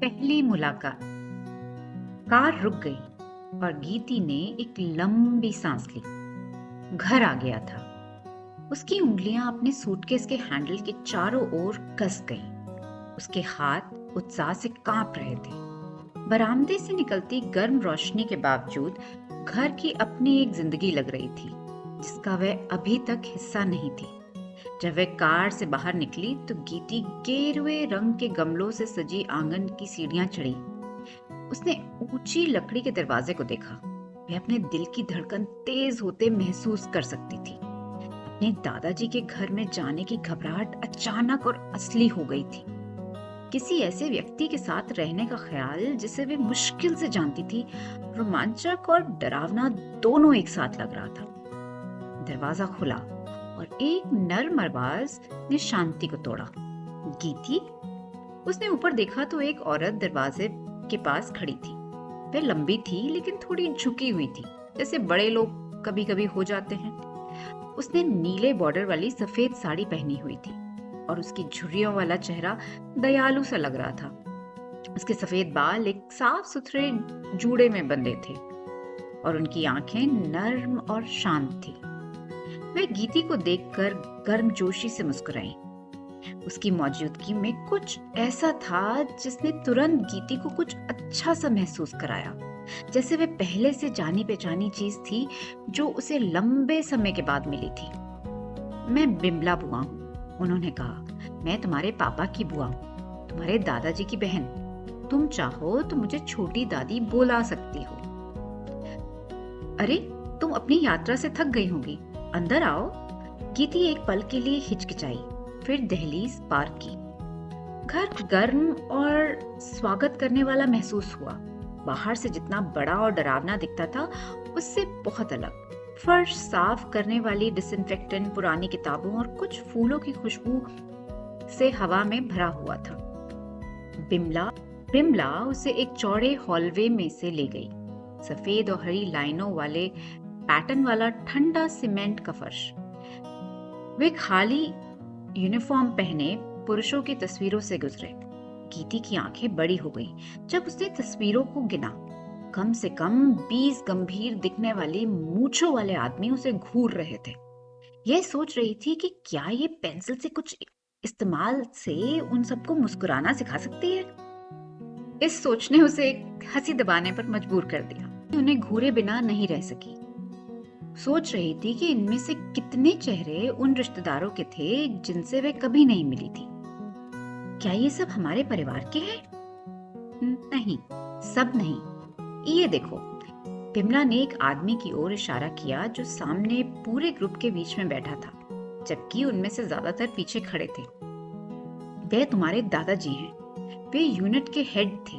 पहली मुलाकात। कार रुक गई और गीती ने एक लंबी सांस ली। घर आ गया था। उसकी उंगलियां अपने सूटकेस के हैंडल के चारों ओर कस गईं। उसके हाथ उत्साह से कांप रहे थे। बरामदे से निकलती गर्म रोशनी के बावजूद घर की अपनी एक जिंदगी लग रही थी, जिसका वह अभी तक हिस्सा नहीं थी। जब वह कार से बाहर निकली तो गीती गेरुए रंग के गमलों से सजी आंगन की सीढ़ियां चढ़ी। उसने ऊंची लकड़ी के दरवाजे को देखा। वह अपने दिल की धड़कन तेज होते महसूस कर सकती थी। अपने दादाजी के घर में जाने की घबराहट अचानक और असली हो गई थी। किसी ऐसे व्यक्ति के साथ रहने का ख्याल जिसे वे मुश्किल से जानती थी, रोमांचक और डरावना दोनों एक साथ लग रहा था। दरवाजा खुला और एक नर्म आवाज ने शांति को तोड़ा। गीती। उसने ऊपर देखा तो एक औरत दरवाजे के पास खड़ी थी। वह लंबी थी लेकिन थोड़ी झुकी हुई थी, जैसे बड़े लोग कभी कभी हो जाते हैं। उसने नीले बॉर्डर वाली सफेद साड़ी पहनी हुई थी और उसकी झुर्रियों वाला चेहरा दयालु सा लग रहा था। उसके सफेद बाल एक साफ सुथरे जूड़े में बंधे थे और उनकी आंखें नर्म और शांत थी। वह गीती को देखकर गर्मजोशी से मुस्कुराई। उसकी मौजूदगी में कुछ ऐसा था जिसने तुरंत गीती को कुछ अच्छा सा महसूस कराया, जैसे वे पहले से जानी पहचानी चीज थी जो उसे लंबे समय के बाद मिली थी। मैं बिमला बुआ हूँ, उन्होंने कहा। मैं तुम्हारे पापा की बुआ हूँ, तुम्हारे दादाजी की बहन। तुम चाहो तो मुझे छोटी दादी बुला सकती हो। अरे, तुम अपनी यात्रा से थक गई होगी, अंदर आओ। गीती एक पल के लिए हिचकिचाई, फिर दहलीज पार की। घर गर्म और स्वागत करने वाला महसूस हुआ। बाहर से जितना बड़ा और डरावना दिखता था, उससे बहुत अलग। फर्श साफ करने वाली डिसइंफेक्टेंट, पुरानी किताबों और कुछ फूलों की खुशबू से हवा में भरा हुआ था। बिमला उसे एक चौड़े हॉलवे में से ले गई। सफेद और हरी लाइनों वाले पैटर्न वाला ठंडा सीमेंट का फर्श। वे खाली यूनिफॉर्म पहने पुरुषों की तस्वीरों से गुजरे। गीती की आंखें बड़ी हो गईं जब उसने तस्वीरों को गिना। कम से कम 20 गंभीर दिखने वाले मूंछों वाले आदमी उसे घूर रहे थे। यह सोच रही थी कि क्या ये पेंसिल से कुछ इस्तेमाल से उन सबको मुस्कुराना सिखा सकती है। इस सोच ने उसे एक हंसी दबाने पर मजबूर कर दिया। उन्हें घूरे बिना नहीं रह सकी। सोच रही थी कि इनमें से कितने चेहरे उन रिश्तेदारों के थे जिनसे वे कभी नहीं मिली थी। क्या ये सब हमारे परिवार के हैं? नहीं, सब नहीं। ये देखो। बिमला ने एक आदमी की ओर इशारा किया जो सामने पूरे ग्रुप के बीच में बैठा था, जबकि उनमें से ज्यादातर पीछे खड़े थे। वे तुम्हारे दादाजी हैं। वे यूनिट के हेड थे।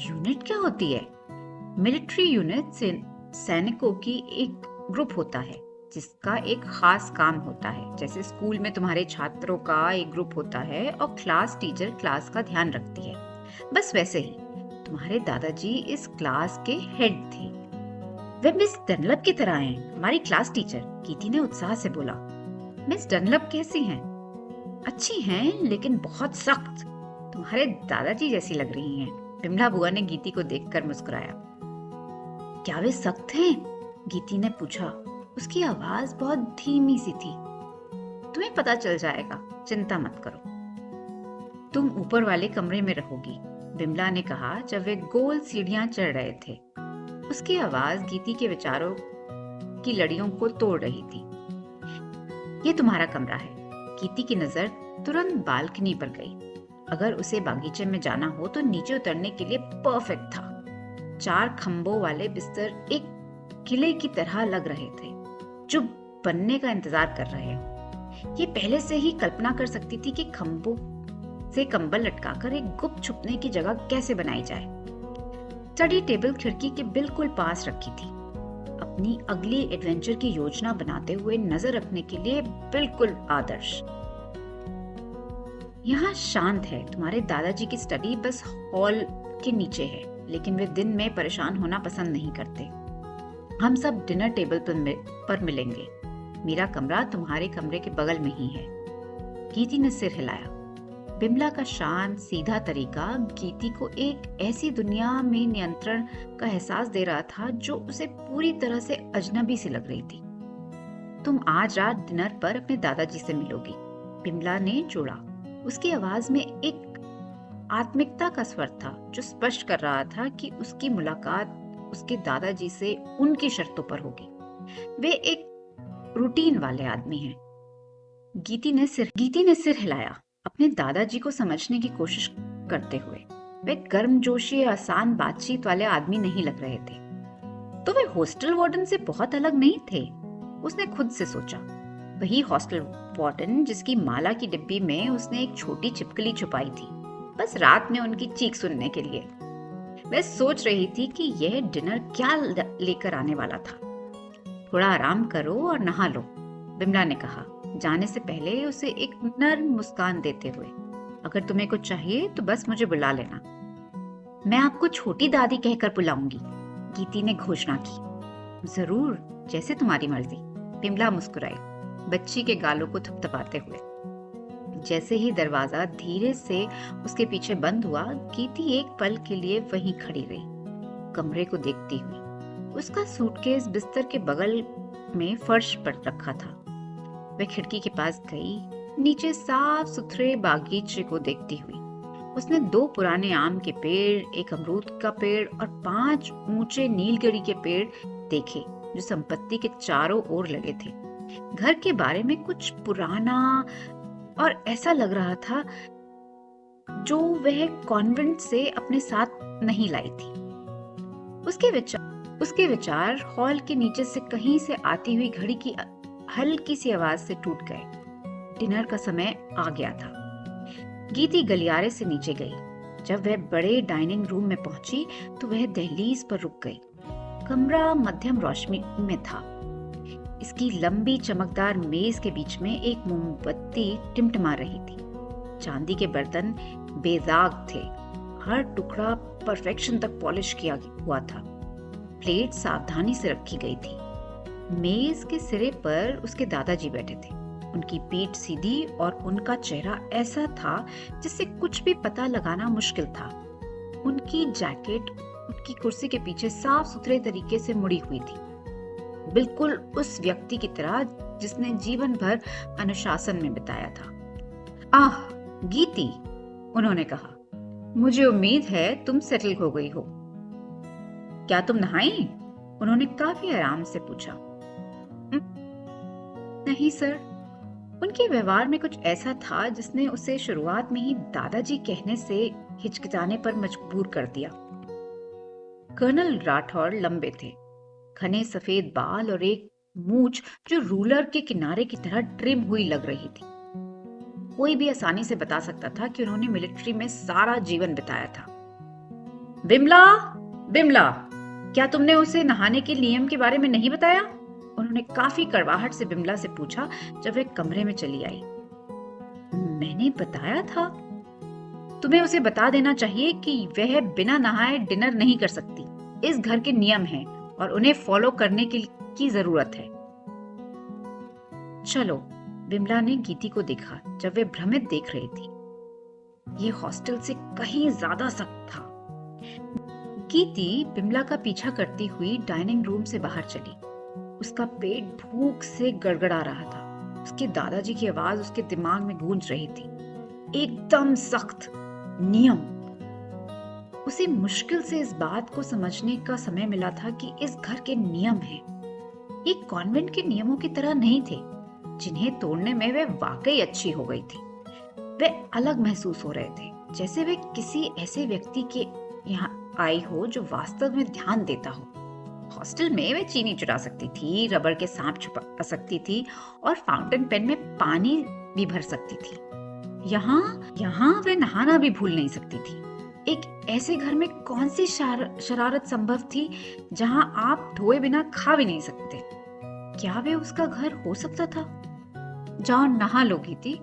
यूनिट क्या होती है? मिलिट्री यूनिट सैनिकों की एक ग्रुप होता है जिसका एक खास काम होता है। जैसे स्कूल में तुम्हारे छात्रों का एक ग्रुप होता है और क्लास टीचर क्लास का ध्यान रखती है, बस वैसे ही तुम्हारे दादाजी इस क्लास के हेड थे। वे मिस डनलप की तरह हैं, हमारी क्लास टीचर। गीती ने उत्साह से बोला। मिस डनलप कैसी हैं? अच्छी हैं लेकिन बहुत सख्त, तुम्हारे दादाजी जैसी लग रही हैं। बिमला बुआ ने गीती को देखकर मुस्कुराया। क्या वे सख्त हैं? गीती ने पूछा। उसकी आवाज बहुत धीमी सी थी। तुम्हें पता चल जाएगा, चिंता मत करो। तुम ऊपर वाले कमरे में रहोगी, बिमला ने कहा जब वे गोल सीढ़ियां चढ़ रहे थे। उसकी आवाज गीती के विचारों की लड़ियों को तोड़ रही थी। ये तुम्हारा कमरा है। गीती की नजर तुरंत बालकनी पर गई। अगर उसे बागीचे में जाना हो तो नीचे उतरने के लिए परफेक्ट था। 4 खंभों वाले बिस्तर एक किले की तरह लग रहे थे जो बनने का इंतजार कर रहे हो। ये पहले से ही कल्पना कर सकती थी कि खंभों से कंबल लटकाकर एक गुप्त छुपने की जगह कैसे बनाई जाए। स्टडी टेबल खिड़की के बिल्कुल पास रखी थी, अपनी अगली एडवेंचर की योजना बनाते हुए नजर रखने के लिए बिल्कुल आदर्श। यहाँ शांत है। तुम्हारे दादाजी की स्टडी बस हॉल के नीचे है, लेकिन वे दिन में परेशान होना पसंद नहीं करते। हम सब डिनर टेबल पर मिलेंगे। मेरा कमरा तुम्हारे कमरे के बगल में ही है। गीती ने सिर हिलाया। बिमला का शांत सीधा तरीका गीति को एक ऐसी दुनिया में नियंत्रण का एहसास दे रहा था जो उसे पूरी तरह से अजनबी सी लग रही थी। तुम आज रात डिनर पर अपने दादाजी से मिलोगी, बिमला ने जोड़ा। उसकी आवाज में एक आत्मिकता का स्वर था जो स्पष्ट कर रहा था कि उसकी मुलाकात उसके दादाजी से उनकी शर्तों पर होगी। वे एक रूटीन वाले आदमी हैं। गीति ने सिर हिलाया, अपने दादाजी को समझने की कोशिश करते हुए। वे गर्मजोशी या आसान बातचीत वाले आदमी नहीं लग रहे थे। तो वे हॉस्टल वार्डन से बहुत अलग नहीं थे, उसने खुद से सोचा। वही हॉस्टल वार्डन जिसकी माला की डिब्बी में उसने एक छोटी छिपकली छुपाई थी, बस रात में उनकी चीख सुनने के लिए। वह सोच रही थी कि यह डिनर क्या लेकर आने वाला था। थोड़ा आराम करो और नहा लो, बिमला ने कहा, जाने से पहले उसे एक नर्म मुस्कान देते हुए। अगर तुम्हें कुछ चाहिए तो बस मुझे बुला लेना। मैं आपको छोटी दादी कहकर बुलाऊंगी, गीति ने घोषणा की। जरूर, जैसे तुम्हारी मर्जी, बिमला मुस्कुराई, बच्ची के गालों को थपथपाते हुए। जैसे ही दरवाजा धीरे से उसके पीछे बंद हुआ, गीति एक पल के लिए वहीं खड़ी रही, कमरे को देखती हुई। उसका सूटकेस बिस्तर के बगल में फर्श पर रखा था। वह खिड़की के पास गई, नीचे साफ सुथरे बागीचे को देखती हुई। उसने 2 पुराने आम के पेड़, एक अमरूद का पेड़ और 5 ऊंचे नीलगिरी के पेड़ देखे जो संपत्ति के चारों ओर लगे थे। घर के बारे में कुछ पुराना और ऐसा लग रहा था जो वह कॉन्वेंट से अपने साथ नहीं लाई थी। उसके विचार हॉल के नीचे से कहीं से आती हुई घड़ी की हल्की सी आवाज से टूट गए। डिनर का समय आ गया था। गीति गलियारे से नीचे गई। जब वह बड़े डाइनिंग रूम में पहुंची तो वह दहलीज पर रुक गई। कमरा मध्यम रोशनी में था। इसकी लंबी चमकदार मेज के बीच में एक मोमबत्ती टिमटिमा रही थी। चांदी के बर्तन बेदाग थे, हर टुकड़ा परफेक्शन तक पॉलिश किया हुआ था। प्लेट सावधानी से रखी गई थी। मेज के सिरे पर उसके दादाजी बैठे थे। उनकी पीठ सीधी और उनका चेहरा ऐसा था जिससे कुछ भी पता लगाना मुश्किल था। उनकी जैकेट उनकी कुर्सी के पीछे साफ सुथरे तरीके से मुड़ी हुई थी, बिल्कुल उस व्यक्ति की तरह जिसने जीवन भर अनुशासन में बिताया था। आह गीति, उन्होंने कहा, मुझे उम्मीद है तुम सेटल हो गई हो। क्या तुम नहाई? उन्होंने काफी आराम से पूछा। नहीं सर। उनके व्यवहार में कुछ ऐसा था जिसने उसे शुरुआत में ही दादाजी कहने से हिचकिचाने पर मजबूर कर दिया। कर्नल राठौर लंबे थे, घने सफेद बाल और एक मूंछ जो रूलर के किनारे की तरह ट्रिम हुई लग रही थी। कोई भी आसानी से बता सकता था कि उन्होंने मिलिट्री में सारा जीवन बिताया था। बिमला, बिमला, क्या तुमने उसे नहाने के नियम के बारे में नहीं बताया? उन्होंने काफी कड़वाहट से बिमला से पूछा जब वह कमरे में चली आई। मैंने बताया था। तुम्हें उसे बता देना चाहिए कि वह बिना नहाए डिनर नहीं कर सकती। इस घर के नियम हैं और उन्हें फॉलो करने की जरूरत है। चलो, बिमला ने गीति को देखा जब वे भ्रमित देख रही थी। ये हॉस्टल से कहीं ज्यादा सख्त था। गीति बिमला का पीछा करती हुई डाइनिंग रूम से बाहर चली। उसका पेट भूख से गड़गड़ा रहा था। उसके दादाजी की आवाज उसके दिमाग में गूंज रही थी। एकदम सख्त नियम। उसे मुश्किल से इस बात को समझने का समय मिला था कि इस घर के नियम हैं। ये कॉन्वेंट के नियमों की तरह नहीं थे जिन्हें तोड़ने में वे वाकई अच्छी हो गई थी। वे अलग महसूस हो रहे थे, जैसे वे किसी ऐसे व्यक्ति के यहाँ आई हो जो वास्तव में ध्यान देता हो। हॉस्टल में वे चीनी चुरा सकती थी, रबर के सांप छुपा सकती थी और फाउंटेन पेन में पानी भी भर सकती थी। यहाँ वे नहाना भी भूल नहीं सकती थी। एक ऐसे घर में कौन सी शरारत संभव थी जहां आप धोए बिना खा भी नहीं सकते? क्या वे उसका घर हो सकता था? जाओ नहा लो गीति,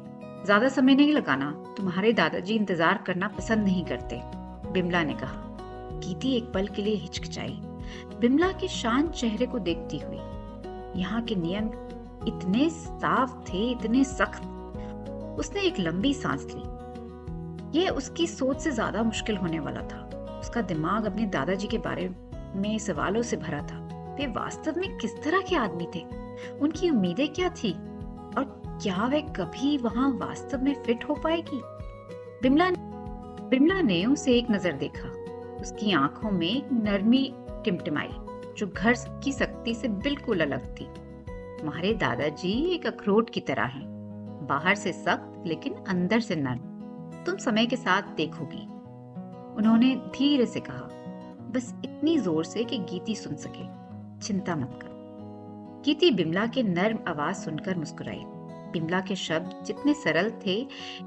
ज्यादा समय नहीं लगाना। तुम्हारे दादाजी इंतजार करना पसंद नहीं करते, बिमला ने कहा। गीति एक पल के लिए हिचकिचाई, बिमला के शांत चेहरे को देखती हुई। यहाँ के नियम इतने साफ थे, इतने सख्त। उसने एक लंबी सांस ली। ये उसकी सोच से ज्यादा मुश्किल होने वाला था। उसका दिमाग अपने दादाजी के बारे में सवालों से भरा था। वे वास्तव में किस तरह के आदमी थे, उनकी उम्मीदें क्या थी, और क्या वे कभी वहां वास्तव में फिट हो पाएगी? बिमला ने उसे एक नजर देखा। उसकी आंखों में एक नरमी टिमटिमाई जो घर की सख्ती से बिल्कुल अलग थी। तुम्हारे दादाजी एक अखरोट की तरह हैं, बाहर से सख्त लेकिन अंदर से नर्म। तुम समय के साथ देखोगी, उन्होंने धीरे से कहा, बस इतनी जोर से कि गीती सुन सके। चिंता मत करो। गीती बिमला के नर्म आवाज सुनकर मुस्कुराई। बिमला के शब्द जितने सरल थे,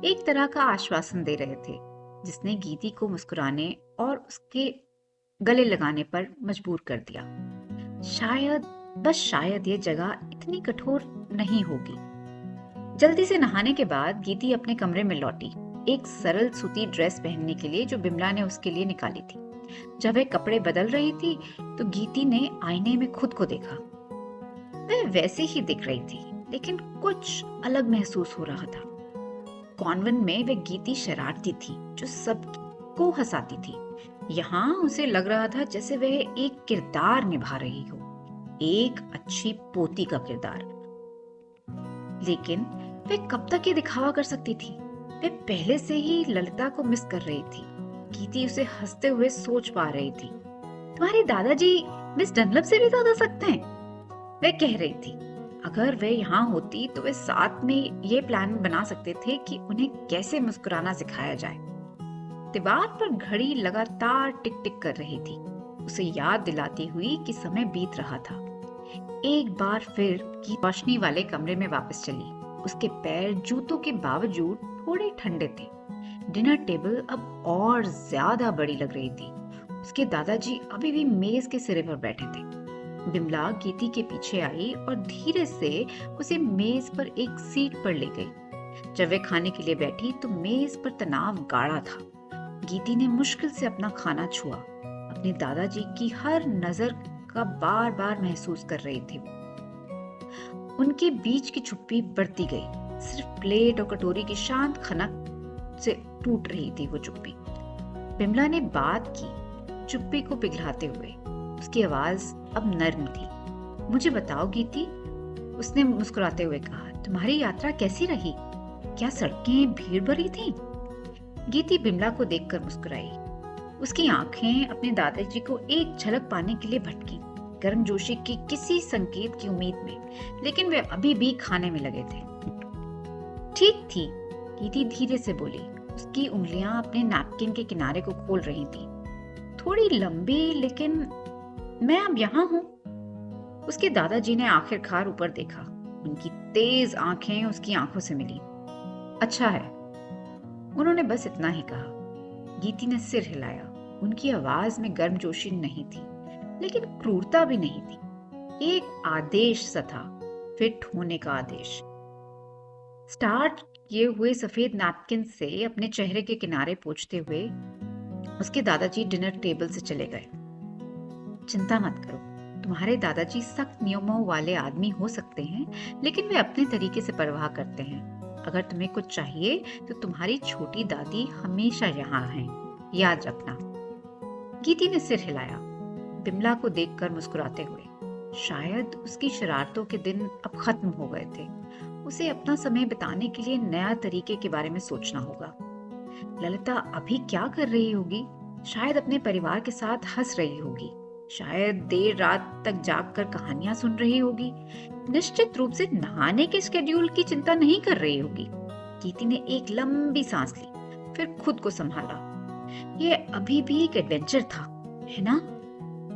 एक तरह का आश्वासन दे रहे थे, जिसने गीती को मुस्कुराने और उसके गले लगाने पर मजबूर कर दिया। शायद, बस शायद ये जगह इतनी कठोर नहीं होगी। जल्दी से नहाने के बाद गीती अपने कमरे में लौटी, एक सरल सूती ड्रेस पहनने के लिए जो बिमला ने उसके लिए निकाली थी। जब वह कपड़े बदल रही थी तो गीती ने आईने में खुद को देखा। वह वैसे ही दिख रही थी, लेकिन कुछ अलग महसूस हो रहा था। कॉन्वेंट में वह गीती शरारती थी जो सबको हंसाती थी। यहाँ उसे लग रहा था जैसे वह एक किरदार निभा रही हो, एक अच्छी पोती का किरदार। लेकिन वह कब तक ये दिखावा कर सकती थी? वह पहले से ही ललिता को मिस कर रही थी। गीती उसे हंसते हुए सोच पा रही थी। तुम्हारे दादाजी मिस डनलप से भी ज्यादा सख्त हैं, वह कह रही थी। अगर वे यहाँ होती तो वे साथ में ये प्लान बना सकते थे कि उन्हें कैसे मुस्कुराना सिखाया जाए। दीवार पर घड़ी लगातार टिक टिक कर रही थी, उसे याद दिलाती हुई कि समय बीत रहा था। एक बार फिर की रोशनी वाले कमरे में वापस चली। उसके पैर जूतों के बावजूद थोड़े ठंडे थे। डिनर टेबल अब और ज्यादा बड़ी लग रही थी। उसके दादाजी अभी भी मेज के सिरे पर बैठे थे। बिमला गीती के पीछे आई और धीरे से उसे मेज पर एक सीट पर ले गई। जब वे खाने के लिए बैठी तो मेज पर तनाव गाढ़ा था। गीती ने मुश्किल से अपना खाना छुआ। अपने दादाजी की हर नजर का बार बार महसूस कर रही थी। उनके बीच की चुप्पी बढ़ती गई। सिर्फ प्लेट और कटोरी की शांत खनक से टूट रही थी वो चुप्पी। बिमला ने बात की, चुप्पी को पिघलाते हुए। उसकी आवाज अब नर्म थी। मुझे बताओ गीती, उसने मुस्कुराते हुए कहा, तुम्हारी यात्रा कैसी रही? क्या सड़कें भीड़ भरी थीं? गीती बिमला को देखकर मुस्कुराई। उसकी आंखें अपने दादाजी को एक झलक पाने के लिए भटकी, गर्मजोशी की किसी संकेत की उम्मीद में, लेकिन वे अभी भी खाने में लगे थे। ठीक थी, गीती धीरे से बोली। उसकी उंगलियां अपने नैपकिन के किनारे को खोल रही थी। थोड़ी लंबी, लेकिन मैं अब यहाँ हूँ। उसके दादाजी ने आखिरकार ऊपर देखा। उनकी तेज आंखें उसकी आंखों से मिली। अच्छा है, उन्होंने बस इतना ही कहा। गीती ने सिर हिलाया। उनकी आवाज में गर्मजोशी नहीं थी, लेकिन क्रूरता भी नहीं थी। एक आदेश सा था, फिट होने का आदेश। स्टार्ट किए हुए सफेद नैपकिन से अपने चेहरे के किनारे पोंछते हुए उसके दादाजी डिनर टेबल से चले गए। चिंता मत करो, तुम्हारे दादाजी सख्त नियमों वाले आदमी हो सकते हैं, लेकिन वे अपने तरीके से परवाह करते हैं। अगर तुम्हें कुछ चाहिए तो तुम्हारी छोटी दादी हमेशा यहाँ हैं, याद रखना। गीती ने सिर हिलाया, बिमला को देखकर मुस्कुराते हुए। शायद उसकी शरारतों के दिन अब खत्म हो गए थे। उसे अपना समय बिताने के लिए नया तरीके के बारे में सोचना होगा। ललिता अभी क्या कर रही होगी? शायद अपने परिवार के साथ हंस रही होगी, शायद देर रात तक जागकर कहानियां सुन रही होगी, निश्चित रूप से नहाने के शेड्यूल की चिंता नहीं कर रही होगी। गीती ने एक लंबी सांस ली, फिर खुद को संभाला। यह अभी भी एक एडवेंचर था, है ना?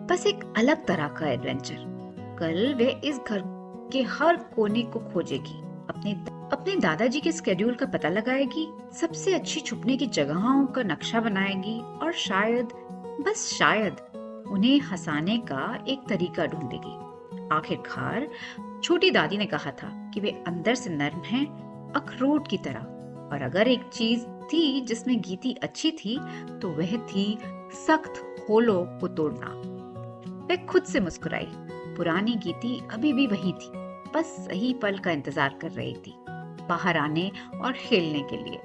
बस एक अलग तरह का एडवेंचर। कल वे इस घर के हर कोने को खोजेगी, अपने दादाजी के स्केड्यूल का पता लगाएगी, सबसे अच्छी छुपने की जगहों का नक्शा बनाएगी और शायद, बस शायद, उन्हें हंसाने का एक तरीका ढूंढेगी। आखिरकार छोटी दादी ने कहा था कि वे अंदर से नर्म हैं, अखरोट की तरह, और अगर एक चीज थी जिसमें गीती अच्छी थी तो वह थी सख्त होलों को तोड़ना। वह खुद से मुस्कुराई। पुरानी गीती अभी भी वही थी, बस सही पल का इंतजार कर रही थी, बाहर आने और खेलने के लिए।